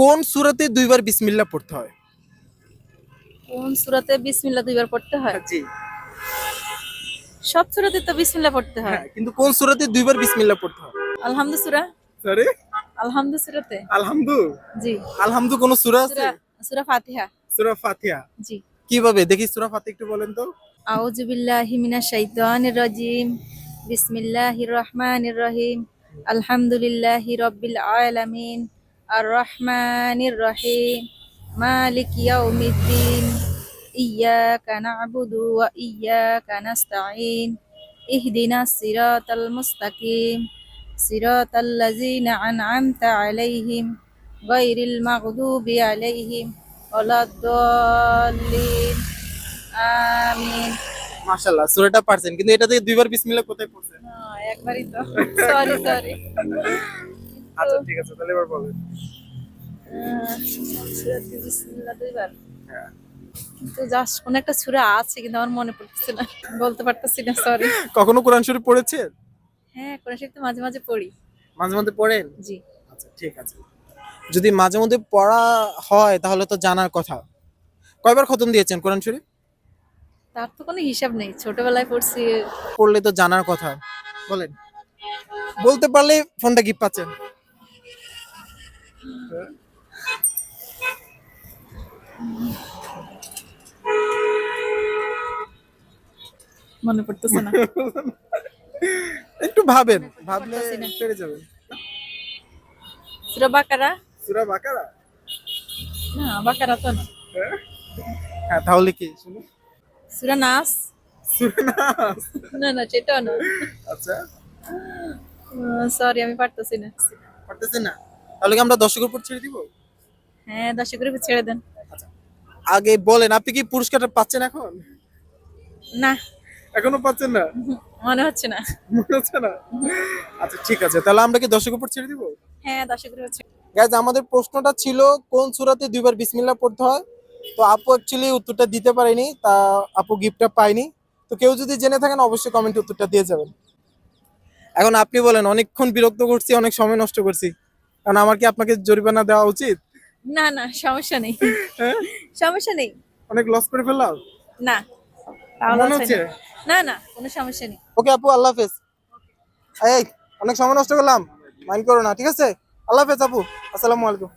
কোন সূরাতে দুইবার বিসমিল্লাহ পড়তে হয়? কোন সূরাতে বিসমিল্লাহ দুইবার পড়তে হয়? জি। সব সূরাতে তো বিসমিল্লাহ পড়তে হয়। হ্যাঁ, কিন্তু কোন সূরাতে দুইবার বিসমিল্লাহ পড়তে হয়? আলহামদু সূরা, সরি? আলহামদু সূরাতে। আলহামদু? জি। আলহামদু কোন সূরা আছে? সূরা সূরা ফাতিহা। সূরা ফাতিহা। জি। কিভাবে দেখি সূরা ফাতিহা একটু বলেন তো? আউযু বিল্লাহি মিনাশ শাইতানির রাজিম। বিসমিল্লাহির রহমানির রহিম। আলহামদুলিল্লাহি রাব্বিল আলামিন। আর রহমানির রহিম। মালিক ইয়াউমিদ্দিন। ইয়াকা না'বুদু ওয়া ইয়াকা নাস্তাঈন। ইহদিনাস সিরাতাল মুস্তাকিম। সিরাতাল লাযিনা আন'আমতা আলাইহিম গায়রিল মাগদুবি আলাইহিম ওয়ালাদ-দাল্লিন। আমিন। মাশাআল্লাহ সূরাটা পারছেন, কিন্তু এটা থেকে দুইবার বিসমিল্লাহ কোথায় পড়ছেন? না, একবারই তো। Sorry, sorry. আচ্ছা ঠিক আছে, তাহলে এবার বলেন। সূরাতে বিসমিল্লাহ দুইবার। হ্যাঁ। কিন্তু জাস্ট কোন একটা সূরা আছে কিন্তু আমার মনে পড়তেছে না। বলতে পারতেছি না, সরি। কখনো কোরআন শরীফ পড়েছেন? হ্যাঁ, কোরআন শরীফ তো মাঝে মাঝে পড়ি। মাঝে মধ্যে পড়েন? জি। আচ্ছা ঠিক আছে। যদি মাঝে মধ্যে পড়া হয় তাহলে তো জানার কথা। কয়বার খতম দিয়েছেন কোরআন শরীফ? তার তো কোনো হিসাব নেই। ছোটবেলায় পড়ছি। পড়লে তো জানার কথা। বলেন। বলতে পারলে ফোনটা গিফট পাচ্ছেন। মনে পড়তেছে না। একটু ভাবেন, ভাবলে পারতাছি না। পেরে যাবেন। সূরা বাকারা? সূরা বাকারা? না, বাকারা তো না। হ্যাঁ, তাহলে কি শুনুন। সূরা নাস? সূরা নাস? না, না, সেটাও না। আচ্ছা, সরি, আমি পারতেছি না। পারতেছেন না? তাহলে কি আমরা দর্শকের উপর ছেড়ে দিব? হ্যাঁ, দর্শকের উপর ছেড়ে দেন। আচ্ছা, আগে বলেন আপনি কি পুরস্কারটা পাচ্ছেন এখন? না, এখনো পাচ্ছেন না? মনে হচ্ছে না। মনে হচ্ছে না? আচ্ছা ঠিক আছে, তাহলে আমরা কি দর্শকের উপর ছেড়ে দিব? হ্যাঁ, দর্শকের উপর ছেড়ে। গাইজ, আমাদের প্রশ্নটা ছিল কোন সূরাতে দুইবার বিসমিল্লাহ পড়তে হয়। তো আপু অ্যাকচুয়ালি উত্তরটা দিতে পারেনি, তা আপু গিফটটা পাইনি। তো কেউ যদি জেনে থাকেন অবশ্যই কমেন্টে উত্তরটা দিয়ে যাবেন। এখন আপনি বলেন, অনেকক্ষণ বিরক্ত করছি, অনেক সময় নষ্ট করছি, কারণ আমার কি আপনাকে জরিমানা দেওয়া উচিত? না, না, সমস্যা নেই। হ্যাঁ, সমস্যা নেই। অনেক লস করে ফেললাম না, তাহলে মনে হচ্ছে হচ্ছে। না। না, না, কোনো সমস্যা নেই। ওকে আপু, আল্লাহ হাফেজ। এই, অনেক সময় নষ্ট করলাম, মাইন্ড করো না, ঠিক আছে? আল্লাহ হাফেজ আপু, আসসালামু আলাইকুম।